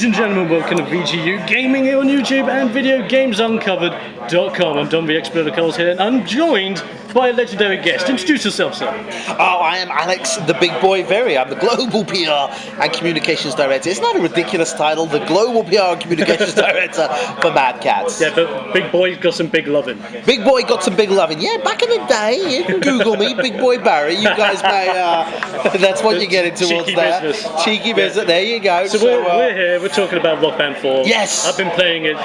and gentlemen, welcome to VGU Gaming here on YouTube and VideoGamesUncovered.com. I'm Don the Expert Coles here, and I'm joined by a legendary guest. Introduce yourself, sir. Oh, I am Alex the Big Boy Verry. I'm the Global PR and Communications Director. Isn't that a ridiculous title? The Global PR and Communications Director for Mad Catz. Yeah, but Big Boy got some big loving. Big Boy got some big loving. Yeah, back in the day, you can Google me, Big Boy Barry. You guys may, that's what you're getting towards there. Business. Cheeky business, there you go. So we're here, we're talking about Rockband 4. Yes. I've been playing it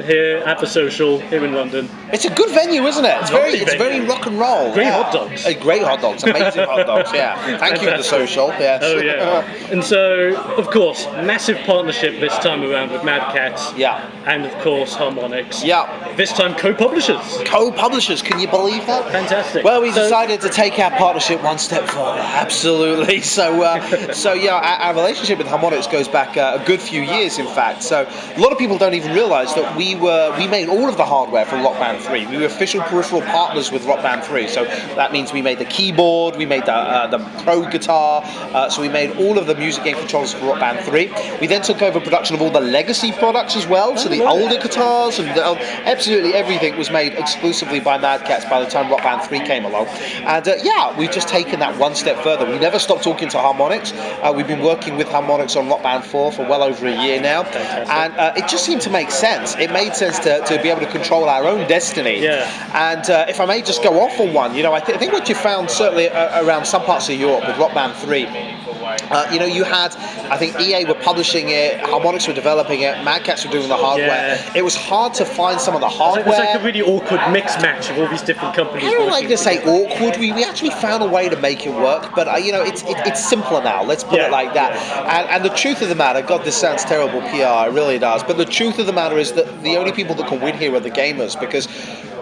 here at the Social, here in London. It's a good venue, isn't it? It's very rock and roll. Great hot dogs. Great hot dogs, amazing hot dogs, yeah. Thank you for the Social, yes. Oh yeah. And so, of course, massive partnership this time around with Mad Catz. Yeah. And of course, Harmonix. Yeah. This time co-publishers. Co-publishers, can you believe that? Fantastic. Well, we decided to take our partnership one step further, absolutely. So yeah, our relationship with Harmonix goes back a good few years, in fact. So a lot of people don't even realise that we made all of the hardware for Rockband 3. We were official Peripheral partners with Rockband 3. So that means we made the keyboard, we made the Pro guitar, so we made all of the music game controllers for Rockband 3. We then took over production of all the legacy products as well, so the older guitars and absolutely everything was made exclusively by Mad Catz by the time Rockband 3 came along. And yeah, we've just taken that one step further. We never stopped talking to Harmonix. We've been working with Harmonix on Rockband 4 for well over a year now. Fantastic. And it just seemed to make sense. It made sense to be able to control our own destiny. Yeah. And if I may just go off on one, you know, I think what you found certainly around some parts of Europe with Rockband 3, you know, you had, I think EA were publishing it, Harmonix were developing it, Mad Catz were doing the hardware. Yeah. It was hard to find some of the hardware. It was like a really awkward mix match of all these different companies. I don't like to say awkward. We actually found a way to make it work, but you know, it's simpler now. Let's put it like that. And the truth of the matter, God, this sounds terrible PR. It really does. But the truth of the matter is that the only people that can win here are the gamers, because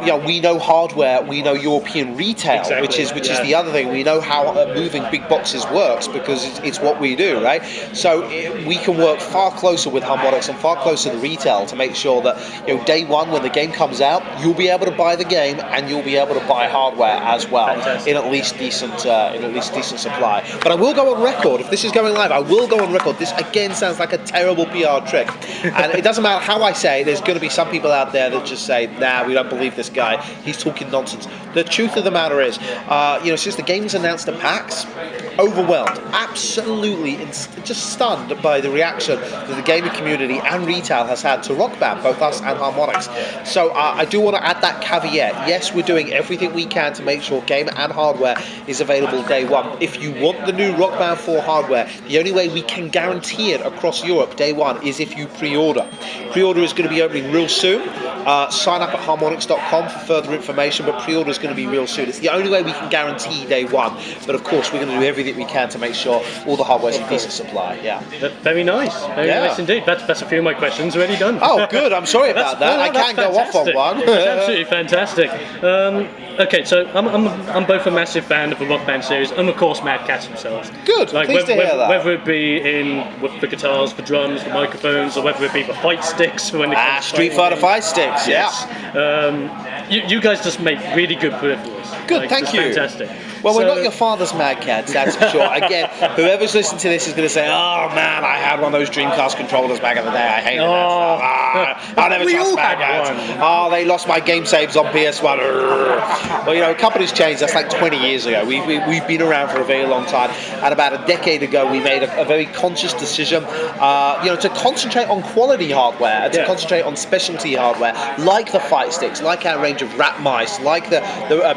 you know, we know hardware, we know European retail, which is the other thing. We know how moving big boxes works because it's what we do, right? So we can work far closer with Harmonix and far closer to retail to make sure that, you know, day one when the game comes out, you'll be able to buy the game and you'll be able to buy hardware as well. Fantastic. in at least decent supply. But I will go on record, if this is going live, I will go on record. This again sounds like a terrible PR trick, and it doesn't matter how I say it. There's going to be some people out there that just say, nah, we don't believe this guy, he's talking nonsense. The truth of the matter is, you know, since the game was announced at PAX, overwhelmed, absolutely just stunned by the reaction that the gaming community and retail has had to Rockband, both us and Harmonix. So I do want to add that caveat. Yes, we're doing everything we can to make sure game and hardware is available day one. If you want the new Rockband 4 hardware, the only way we can guarantee it across Europe day one is if you pre-order. Pre-order is going to be opening real soon. Sign up at harmonix.com for further information, but pre-order is going to be real soon. It's the only way we can guarantee day one. But of course, we're going to do everything we can to make sure all the hardware is in decent supply. Yeah. Very nice. Very nice indeed. That's a few of my questions already done. Oh, good. I'm sorry about that. No, I can't go off on one. That's absolutely fantastic. Okay, so I'm both a massive fan of the Rockband series and of course Mad Catz themselves. Good. Like Pleased to hear that. Whether it be with the guitars, the drums, the microphones, or whether it be the fight sticks when it comes to Street Fighter fight sticks. Yes. Yeah. You guys just make really good peripherals. Good. Thank you. Fantastic. Well, we're not your father's Mad Catz, that's for sure. Again, whoever's listening to this is going to say, oh man, I had one of those Dreamcast controllers back in the day. I hated that stuff. I never trust Mad Catz. Oh, they lost my game saves on PS1. Well, you know, companies changed. That's like 20 years ago. We've been around for a very long time. And about a decade ago, we made a very conscious decision, you know, to concentrate on quality hardware, to concentrate on specialty hardware, like the fight sticks, like our range of rat mice, like the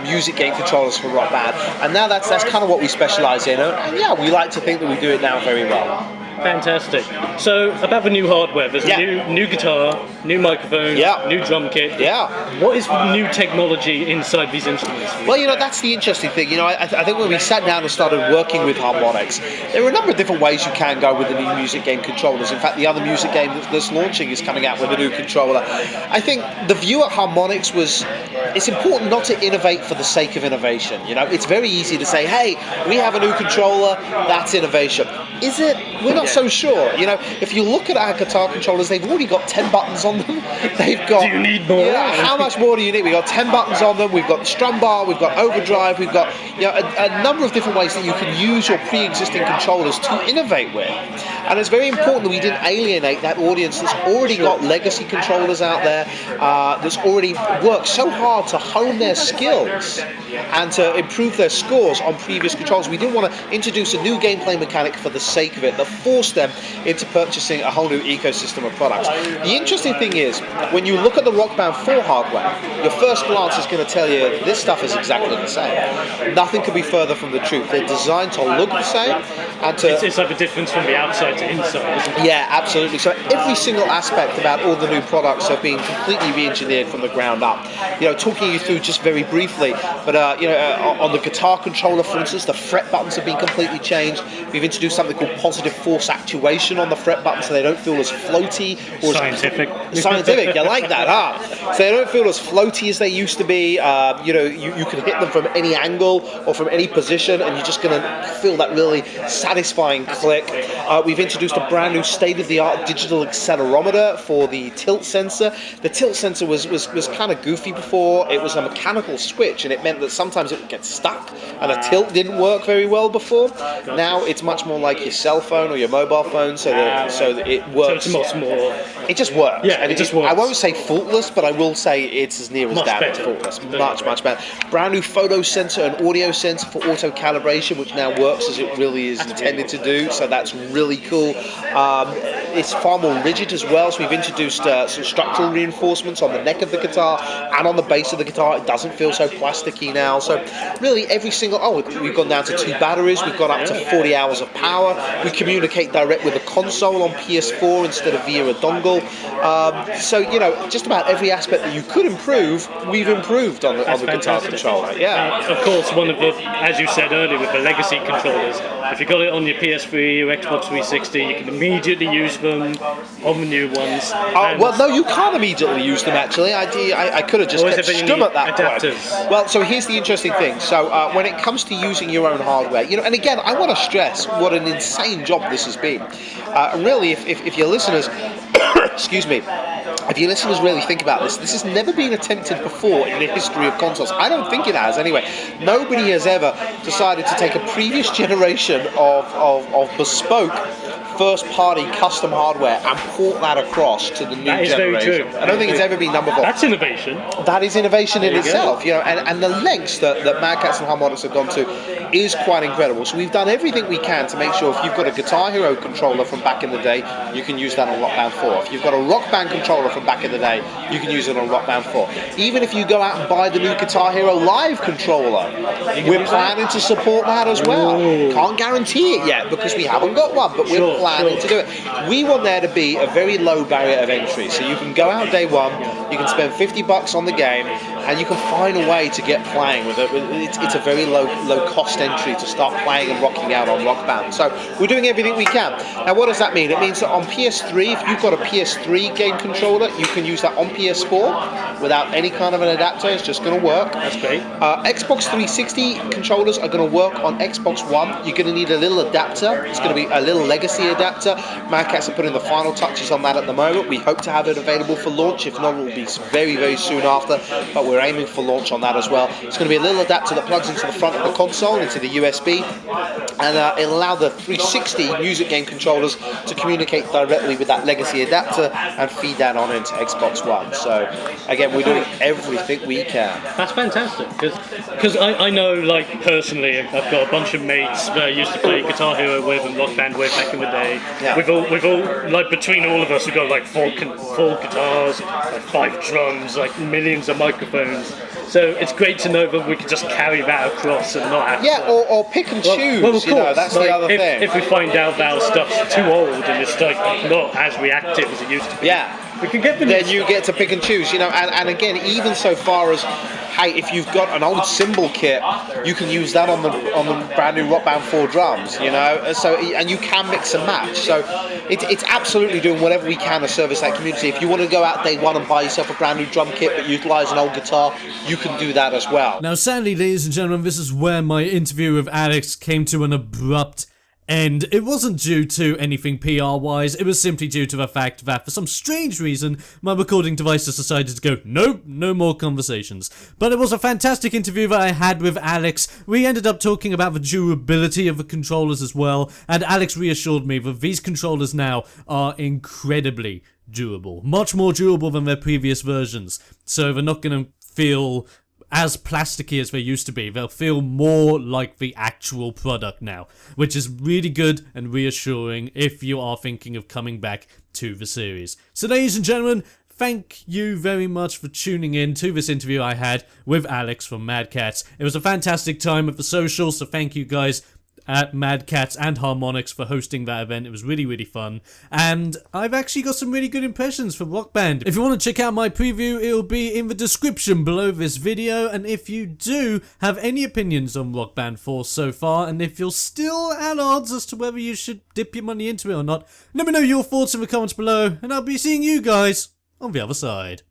music game controllers for Rockband. And now that's kind of what we specialise in, and yeah, we like to think that we do it now very well. Fantastic. So about the new hardware, there's a new guitar, new microphone, new drum kit. Yeah. What is the new technology inside these instruments? Well, you know, that's the interesting thing. You know, I think when we sat down and started working with Harmonix, there are a number of different ways you can go with the new music game controllers. In fact, the other music game that's launching is coming out with a new controller. I think the view at Harmonix was, it's important not to innovate for the sake of innovation. You know, it's very easy to say, hey, we have a new controller, that's innovation. Is it? We're not so sure. You know, if you look at our guitar controllers, they've already got 10 buttons on them. They've got. Do you need more? How much more do you need? We've got 10 buttons on them. We've got the strum bar. We've got overdrive. We've got a number of different ways that you can use your pre-existing controllers to innovate with. And it's very important that we didn't alienate that audience that's already got legacy controllers out there, that's already worked so hard to hone their skills and to improve their scores on previous controls. We didn't want to introduce a new gameplay mechanic for the sake of it that forced them into purchasing a whole new ecosystem of products. The interesting thing is, when you look at the Rockband 4 hardware, your first glance is going to tell you this stuff is exactly the same. Nothing could be further from the truth. They're designed to look the same, and to... It's like a difference from the outside to inside, isn't it? Yeah, absolutely. So every single aspect about all the new products have been completely re-engineered from the ground up. You know, talking you through just very briefly, but on the guitar controller, for instance, the fret buttons have been completely changed. We've introduced something called positive force actuation on the fret buttons, so they don't feel as floaty or scientific. Scientific, you like that, huh? So they don't feel as floaty as they used to be. You can hit them from any angle or from any position, and you're just going to feel that really satisfying click. We've introduced a brand new state-of-the-art digital accelerometer for the tilt sensor. The tilt sensor was kind of goofy before. It was a mechanical switch, and it meant that sometimes it would get stuck, and a tilt didn't work very well before. Now it's much more like your cell phone or your mobile phone, so that it works. So it's much more. It just works. Yeah, it just works. I won't say faultless, but I will say it's as near as Much damn better. faultless. Much better. Brand new photo sensor and audio sensor for auto calibration, which now works as it really is intended to do. So that's really cool. It's far more rigid as well. So we've introduced some structural reinforcements on the neck of the guitar and on the base of the guitar. It doesn't feel so plasticky now. So really, every single. We've gone down to 2 batteries. We've gone up to 40 hours of power. We communicate direct with the console on PS4 instead of via a dongle. So just about every aspect that you could improve, we've improved on the guitar controller. Yeah. Of course, one of the, as you said earlier, with the legacy controllers, if you got it on your PS3 or Xbox 360, you can immediately use them on the new ones. Well, no, you can't immediately use them. Actually, I could have just kept stum at that point. Well, so here's the interesting thing. So when it comes to using your own hardware, and again, I want to stress what an insane job this has been. Really, if your listeners, excuse me. If your listeners really think about this has never been attempted before in the history of consoles. I don't think it has, anyway. Nobody has ever decided to take a previous generation of bespoke first-party custom hardware and port that across to the new generation. That is very true. I don't think it's ever been done before. That's innovation. That is innovation in itself, and the lengths that Mad Catz and Harmonix have gone to is quite incredible. So we've done everything we can to make sure if you've got a Guitar Hero controller from back in the day, you can use that on Rockband 4. If you've got a Rockband controller from back in the day, you can use it on Rockband 4. Even if you go out and buy the new Guitar Hero Live controller, we're planning to support that as well. Can't guarantee it yet because we haven't got one, but we're planning to do it. We want there to be a very low barrier of entry, so you can go out day one, you can spend $50 on the game, and you can find a way to get playing with it. It's a very low cost entry to start playing and rocking out on Rock Band. So we're doing everything we can. Now what does that mean? It means that on PS3, if you've got a PS3 game controller, you can use that on PS4 without any kind of an adapter. It's just going to work. That's great. Xbox 360 controllers are going to work on Xbox One. You're going to need a little adapter. It's going to be a little legacy adapter. Mad Catz are putting the final touches on that at the moment. We hope to have it available for launch. If not, it will be very, very soon after, but we're aiming for launch on that as well. It's going to be a little adapter that plugs into the front of the console, into the USB, and it'll allow the 360 music game controllers to communicate directly with that legacy adapter and feed that on into Xbox One. So again, we're doing everything we can. That's fantastic, because I know, like, personally, I've got a bunch of mates that I used to play Guitar Hero with and Rock Band with back in the day. Yeah. We've all, like, between all of us, we've got like four guitars, like 5 drums, like millions of microphones. So it's great to know that we can just carry that across and not have to... or pick and choose. Well, of course, that's like, the other thing. If we find out that our stuff's too old and it's like not as reactive as it used to be, we can get the then you get to pick and choose, and again, even so far as, hey, if you've got an old cymbal kit, you can use that on the brand new Rock Band 4 drums, so, and you can mix and match. So it's absolutely doing whatever we can to service that community. If you want to go out day one and buy yourself a brand new drum kit but utilize an old guitar, you can do that as well. Now, sadly, ladies and gentlemen, this is where my interview with Alex came to an abrupt And it wasn't due to anything PR-wise, it was simply due to the fact that for some strange reason, my recording device just decided to go, nope, no more conversations. But it was a fantastic interview that I had with Alex. We ended up talking about the durability of the controllers as well, and Alex reassured me that these controllers now are incredibly durable. Much more durable than their previous versions. So they're not going to feel as plasticky as they used to be. They'll feel more like the actual product now, which is really good and reassuring if you are thinking of coming back to the series. So ladies and gentlemen, thank you very much for tuning in to this interview I had with Alex from Mad Catz. It was a fantastic time at the social, so thank you guys at Mad Catz and Harmonix for hosting that event. It was really, really fun. And I've actually got some really good impressions for Rockband. If you want to check out my preview, it'll be in the description below this video. And if you do have any opinions on Rockband 4 so far, and if you're still at odds as to whether you should dip your money into it or not, let me know your thoughts in the comments below, and I'll be seeing you guys on the other side.